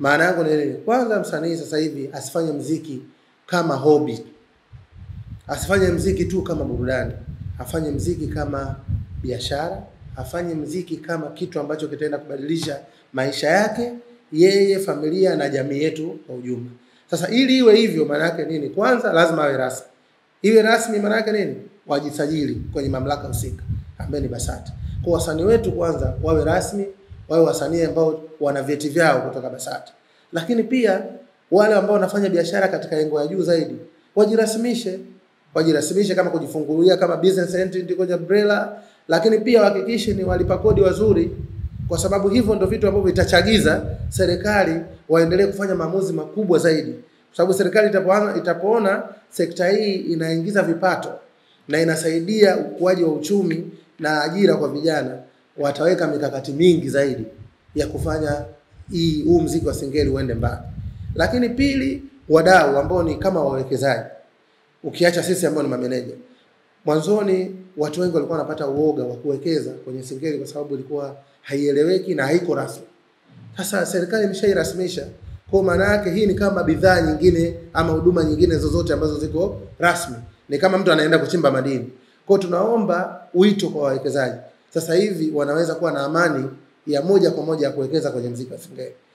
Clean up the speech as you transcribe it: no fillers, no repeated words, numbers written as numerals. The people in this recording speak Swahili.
Maana yangu ni nini? Kwanza msanii sasa hivi asifanye muziki kama hobby. Asifanye muziki tu kama burudani. Afanye muziki kama biashara, afanye muziki kama kitu ambacho kitaenda kubadilisha maisha yake, yeye, familia na jamii yetu kwa ujumla. Sasa ili iwe hivyo maana yake nini? Kwanza lazima awe rasmi. Iwe rasmi maana yake nini? Wajisajili kwenye mamlaka husika ambaye ni BASATA. Kwa wasanii wetu kwanza wawe rasmi, wawe wasanii ambao wana vyeti vyao kutoka BASATA. Lakini pia wale ambao wanafanya biashara katika lengo ya juu zaidi, wajirasimishe kama kujifungulia kama business entity kwenye BRELA, lakini pia wahakikishe ni walipa kodi wazuri, kwa sababu hivyo ndio vitu ambavyo vitachagiza serikali waendelee kufanya maamuzi makubwa zaidi. Kwa sababu serikali itapoona sekta hii inaingiza vipato na inasaidia ukuaji wa uchumi na ajira kwa vijana, wataweka mikakati mingi zaidi ya kufanya huu muziki wa Singeli uende mbali. Lakini pili, wadau ambao ni kama wawekezaji. Ukiacha sisi ambao ni mameneja. Mwanzoni watu wengi walikuwa wanapata uoga wa kuwekeza kwenye Singeli kwa sababu ilikuwa haieleweki na haiko rasmi. Sasa serikali imeshairasmisha. Kwa maana yake hii ni kama bidhaa nyingine ama huduma nyingine zozote ambazo ziko rasmi. Ni kama mtu anaenda kuchimba madini. Kwa tunaomba wito kwa wawekezaji. Sasa hivi wanaweza kuwa na amani ya moja kwa moja ya kuwekeza kwenye muziki wa Singeli.